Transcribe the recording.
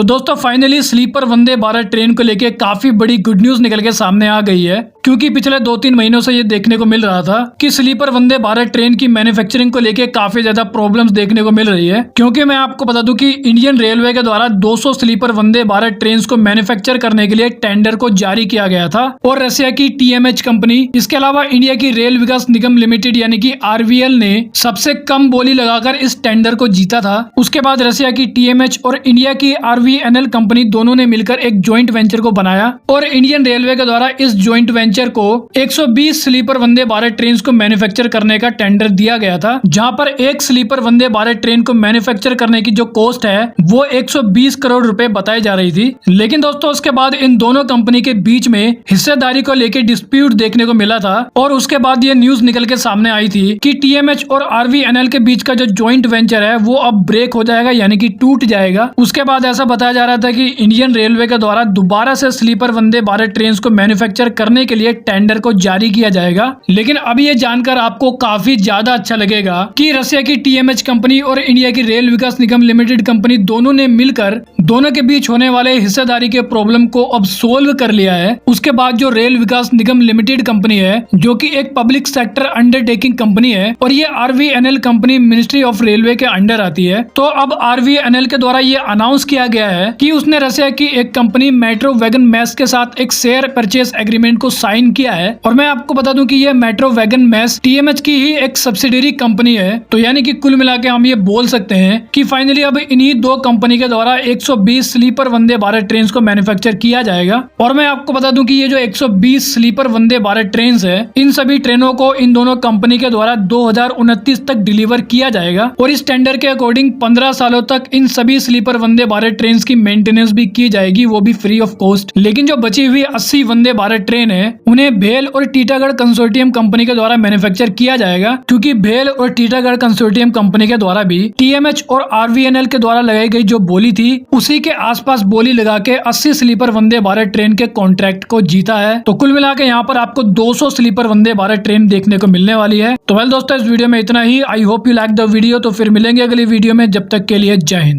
दोस्तों finally sleeper Vande Bharat train को लेके काफी बड़ी गुड न्यूज निकल के सामने आ गई है, क्योंकि पिछले 2-3 महीनों से ये देखने को मिल रहा था कि स्लीपर वंदे भारत ट्रेन की मैन्युफैक्चरिंग को लेके काफी ज्यादा प्रॉब्लम्स देखने को मिल रही है। क्योंकि मैं आपको बता दूं कि इंडियन रेलवे के द्वारा 200 स्लीपर वंदे भारत ट्रेन को मैन्युफैक्चर करने के लिए टेंडर को जारी किया गया था और रशिया की TMH कंपनी, इसके अलावा इंडिया की रेल विकास निगम लिमिटेड यानी कि RVL ने सबसे कम बोली लगाकर इस टेंडर को जीता था। उसके बाद रशिया की TMH और इंडिया की RVNL कंपनी दोनों ने मिलकर एक ज्वाइंट वेंचर को बनाया और इंडियन रेलवे के द्वारा इस ज्वाइंट वेंचर को 120 स्लीपर वंदे भारत ट्रेन को मैन्युफैक्चर करने का टेंडर दिया गया था, जहां पर एक स्लीपर वंदे भारत ट्रेन को मैन्युफैक्चर करने की जो कॉस्ट है वो 120 करोड़ रुपए बताई जा रही थी। लेकिन दोस्तों उसके बाद इन दोनों कंपनी के बीच में हिस्सेदारी को लेकर डिस्प्यूट देखने को मिला था और उसके बाद ये न्यूज निकल के सामने आई थी कि TMH और RVNL के बीच का जो ज्वाइंट वेंचर है वो अब ब्रेक हो जाएगा, यानी कि टूट जाएगा। उसके बाद ऐसा बताया जा रहा था कि इंडियन रेलवे के द्वारा दोबारा से स्लीपर वंदे भारत ट्रेन को मैन्युफैक्चर करने के लिए टेंडर को जारी किया जाएगा। लेकिन अब ये जानकर आपको काफी ज्यादा अच्छा लगेगा कि रशिया की TMH कंपनी और इंडिया की रेल विकास निगम लिमिटेड कंपनी दोनों ने मिलकर दोनों के बीच होने वाले हिस्सेदारी के प्रॉब्लम को अब सोल्व कर लिया है। उसके बाद जो रेल विकास निगम लिमिटेड कंपनी है, जो कि एक पब्लिक सेक्टर अंडरटेकिंग कंपनी है और ये RVNL company ministry of railway के अंडर आती है, तो अब RVNL के द्वारा ये अनाउंस किया गया है कि उसने रशिया की एक कंपनी मेट्रो वैगन मैस के साथ एक शेयर परचेज एग्रीमेंट को साइन किया है। और मैं आपको बता दूं कि ये मेट्रो वैगन मैस TMH की ही एक सब्सिडरी कंपनी है। तो यानी कि कुल मिला के हम ये बोल सकते हैं कि फाइनली अब इन्हीं दो कंपनी के द्वारा 120 स्लीपर वंदे भारत ट्रेन को मैन्युफैक्चर किया जाएगा। और मैं आपको बता दूं कि ये जो 120 स्लीपर वंदे भारत ट्रेन है, इन सभी ट्रेनों को इन दोनों कंपनी के द्वारा 2029 तक डिलीवर किया जाएगा और इस टेंडर के अकॉर्डिंग 15 सालों तक इन सभी स्लीपर वंदे भारत ट्रेन की मेंटेनेंस भी की जाएगी, वो भी फ्री ऑफ कॉस्ट। लेकिन जो बची हुई 80 वंदे भारत ट्रेन है उन्हें भेल और टीटागढ़ कंसोर्टियम कंपनी के द्वारा मैन्युफैक्चर किया जाएगा, क्योंकि भेल और टीटागढ़ कंसोर्टियम कंपनी के द्वारा भी TMH और RVNL के द्वारा लगाई गई जो बोली थी उसी के आसपास बोली लगा के 80 स्लीपर वंदे भारत ट्रेन के कॉन्ट्रैक्ट को जीता है। तो कुल मिला के यहाँ पर आपको 200 स्लीपर वंदे भारत ट्रेन देखने को मिलने वाली है। तो वेल दोस्तों इस वीडियो में इतना ही। I hope you like the video. तो फिर मिलेंगे अगली वीडियो में, जब तक के लिए जय हिंद।